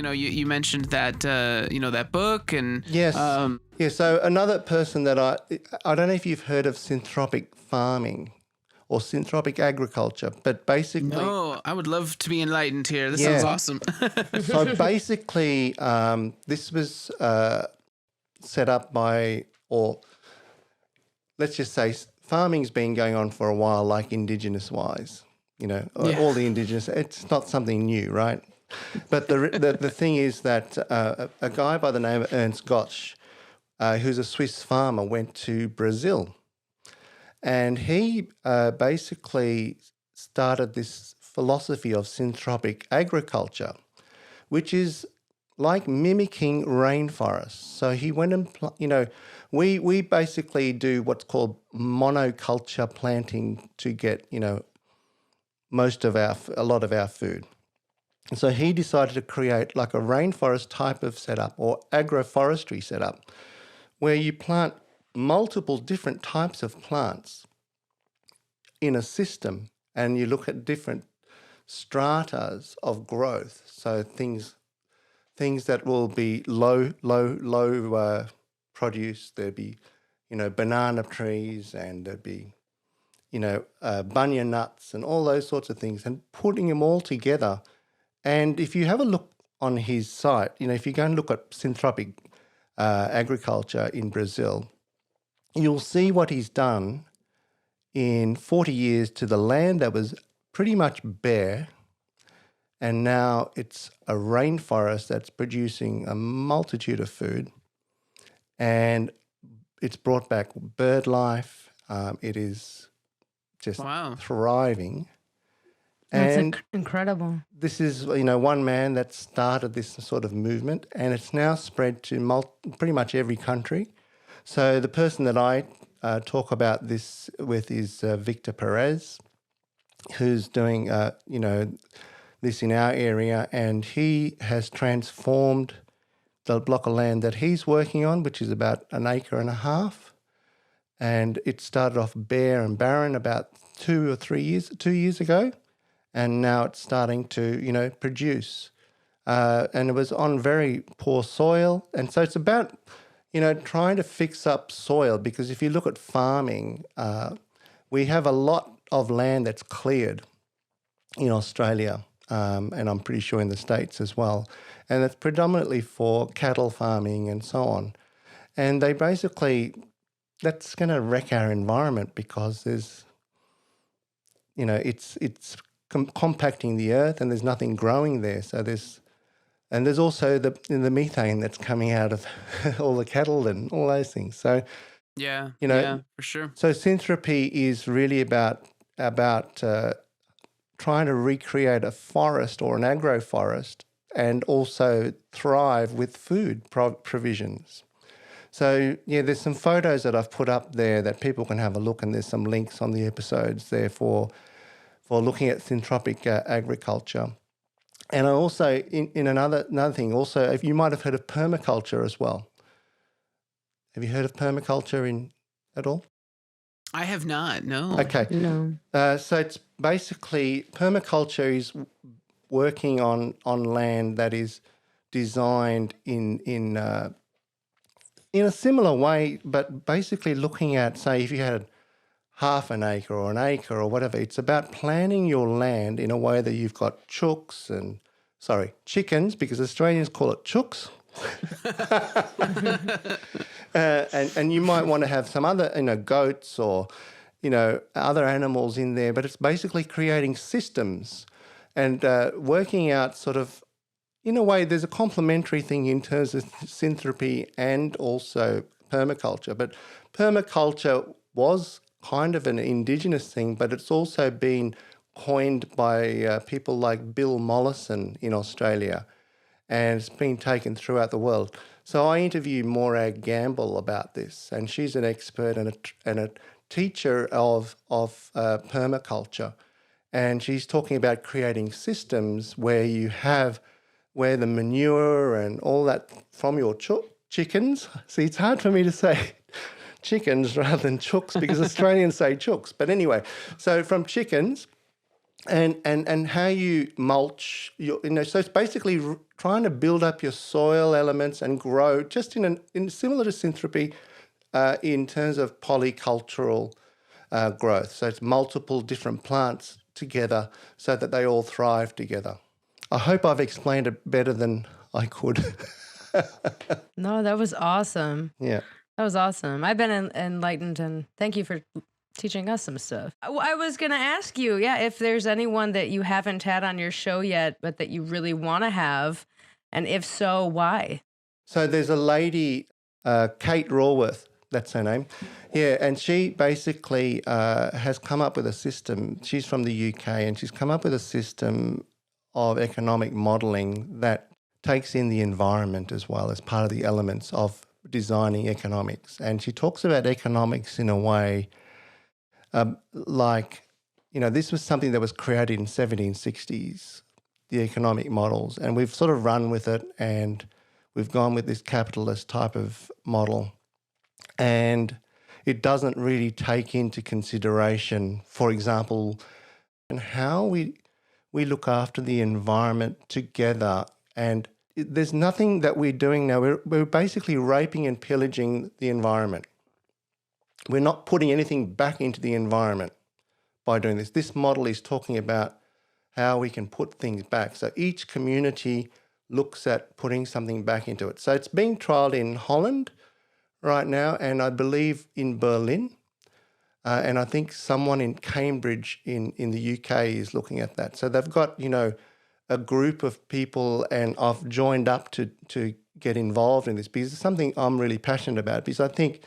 you mentioned that, that book and... Yes. So another person that I don't know if you've heard of Synthropic Farming or Synthropic Agriculture, but basically... No, I would love to be enlightened here. This sounds awesome. So basically, this was set up by, or let's just say farming's been going on for a while, like Indigenous-wise. All the Indigenous, it's not something new, right? But the thing is that a guy by the name of Ernst Gotsch, who's a Swiss farmer, went to Brazil. And he basically started this philosophy of synthropic agriculture, which is like mimicking rainforests. So he went and, we basically do what's called monoculture planting to get, a lot of our food. So he decided to create like a rainforest type of setup or agroforestry setup where you plant multiple different types of plants in a system and you look at different stratas of growth. So things that will be low produce. There'd be, banana trees, and there'd be, bunya nuts and all those sorts of things, and putting them all together. And if you have a look on his site, if you go and look at Synthropic Agriculture in Brazil, you'll see what he's done in 40 years to the land that was pretty much bare, and now it's a rainforest that's producing a multitude of food, and it's brought back bird life. It is just thriving. That's incredible. This is, one man that started this sort of movement, and it's now spread to pretty much every country. So the person that I talk about this with is Victor Perez, who's doing, this in our area, and he has transformed the block of land that he's working on, which is about 1.5 acres. And it started off bare and barren about 2 years ago. And now it's starting to, produce. And it was on very poor soil. And so it's about, trying to fix up soil, because if you look at farming, we have a lot of land that's cleared in Australia, and I'm pretty sure in the States as well. And it's predominantly for cattle farming and so on. And they basically, that's going to wreck our environment, because there's, it's compacting the earth, and there's nothing growing there. So there's also the methane that's coming out of all the cattle and all those things. So yeah, for sure. So Synthropy is really about trying to recreate a forest or an agroforest, and also thrive with food provisions. So there's some photos that I've put up there that people can have a look, and there's some links on the episodes there for looking at synthropic agriculture. And I also, in another thing, also, if you might have heard of permaculture as well. Have you heard of permaculture at all? I have not, no. Okay. No. So it's basically, permaculture is working on land that is designed in a similar way, but basically looking at, say, if you had 0.5 acre or 1 acre or whatever, it's about planning your land in a way that you've got chickens, because Australians call it chooks. And you might want to have some other, goats or, other animals in there, but it's basically creating systems and working out sort of, in a way, there's a complementary thing in terms of synthropy and also permaculture. But permaculture was kind of an Indigenous thing, but it's also been coined by people like Bill Mollison in Australia, and it's been taken throughout the world. So I interviewed Morag Gamble about this, and she's an expert and a teacher of permaculture, and she's talking about creating systems where the manure and all that from your chickens. See, it's hard for me to say chickens rather than chooks, because Australians say chooks. But anyway, so from chickens, and how you mulch so it's basically trying to build up your soil elements and grow just in similar to synthropy in terms of polycultural growth. So it's multiple different plants together so that they all thrive together. I hope I've explained it better than I could. No, that was awesome. Yeah. That was awesome. I've been enlightened, and thank you for teaching us some stuff. I was going to ask you, if there's anyone that you haven't had on your show yet, but that you really want to have, and if so, why? So there's a lady, Kate Raworth, that's her name. Yeah, and she basically has come up with a system. She's from the UK, and she's come up with a system of economic modelling that takes in the environment as well as part of the elements of designing economics. And she talks about economics in a way this was something that was created in 1760s, the economic models, and we've sort of run with it, and we've gone with this capitalist type of model, and it doesn't really take into consideration, for example, and how we look after the environment together. And there's nothing that we're doing now. We're basically raping and pillaging the environment. We're not putting anything back into the environment by doing this. This model is talking about how we can put things back. So each community looks at putting something back into it. So it's being trialled in Holland right now, and I believe in Berlin. And I think someone in Cambridge in the UK is looking at that. So they've got, a group of people, and I've joined up to get involved in this because it's something I'm really passionate about, because I think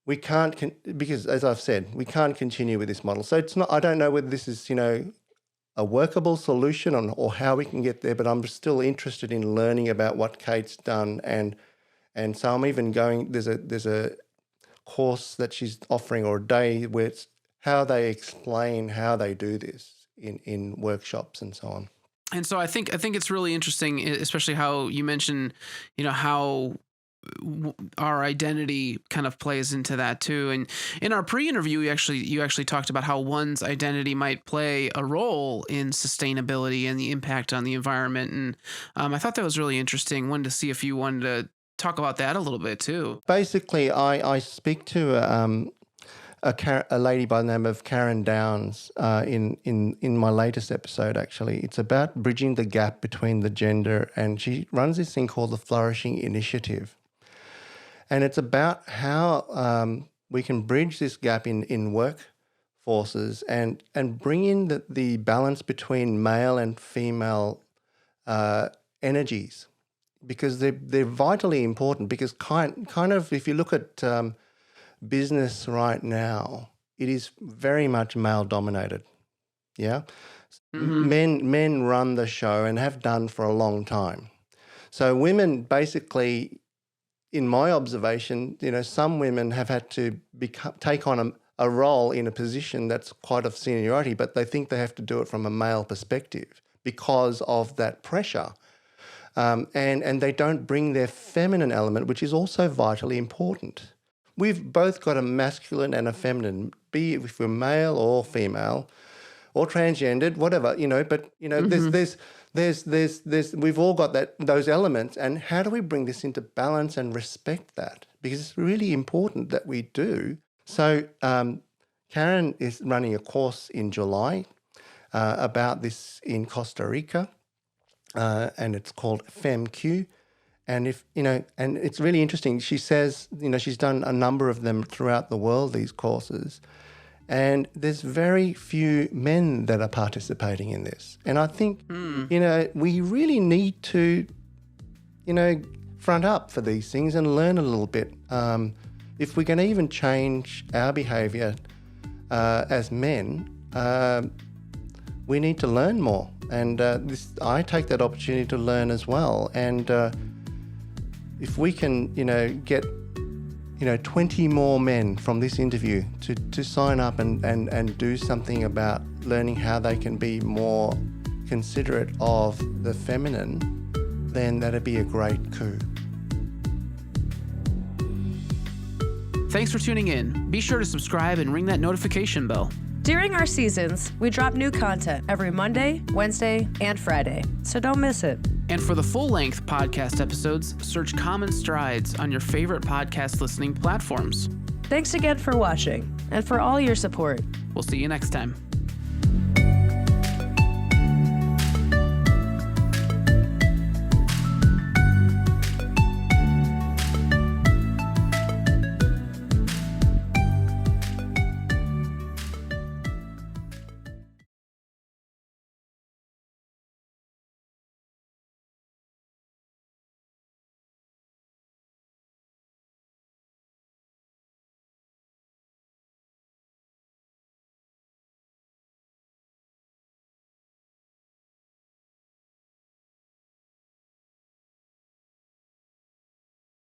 we can't, because as I've said, we can't continue with this model. So it's not, I don't know whether this is, a workable solution or how we can get there, but I'm still interested in learning about what Kate's done. And so I'm even going, there's a course that she's offering, or a day where it's how they explain how they do this in workshops and so on. And so I think it's really interesting, especially how you mentioned, how our identity kind of plays into that too. And in our pre-interview, you actually talked about how one's identity might play a role in sustainability and the impact on the environment. And I thought that was really interesting. Wanted to see if you wanted to talk about that a little bit too. Basically, I speak to a lady by the name of Karen Downs in my latest episode, actually. It's about bridging the gap between the gender, and she runs this thing called the Flourishing Initiative. And it's about how we can bridge this gap in workforces and bring in the balance between male and female energies, because they're vitally important. Because kind of if you look at business right now, it is very much male dominated. Yeah. Mm-hmm. Men run the show and have done for a long time. So women basically, in my observation, some women have had to take on a role in a position that's quite of seniority, but they think they have to do it from a male perspective because of that pressure. And they don't bring their feminine element, which is also vitally important. We've both got a masculine and a feminine, be it if we're male or female or transgendered, whatever, but, mm-hmm. there's we've all got those elements. And how do we bring this into balance and respect that? Because it's really important that we do. So Karen is running a course in July about this in Costa Rica, and it's called FemQ. And and it's really interesting. She says, she's done a number of them throughout the world, these courses, and there's very few men that are participating in this. And I think, we really need to, front up for these things and learn a little bit. If we're going to even change our behaviour as men, we need to learn more. And I take that opportunity to learn as well. And if we can, get, 20 more men from this interview to sign up and do something about learning how they can be more considerate of the feminine, then that'd be a great coup. Thanks for tuning in. Be sure to subscribe and ring that notification bell. During our seasons, we drop new content every Monday, Wednesday, and Friday, so don't miss it. And for the full-length podcast episodes, search Common Strides on your favorite podcast listening platforms. Thanks again for watching and for all your support. We'll see you next time.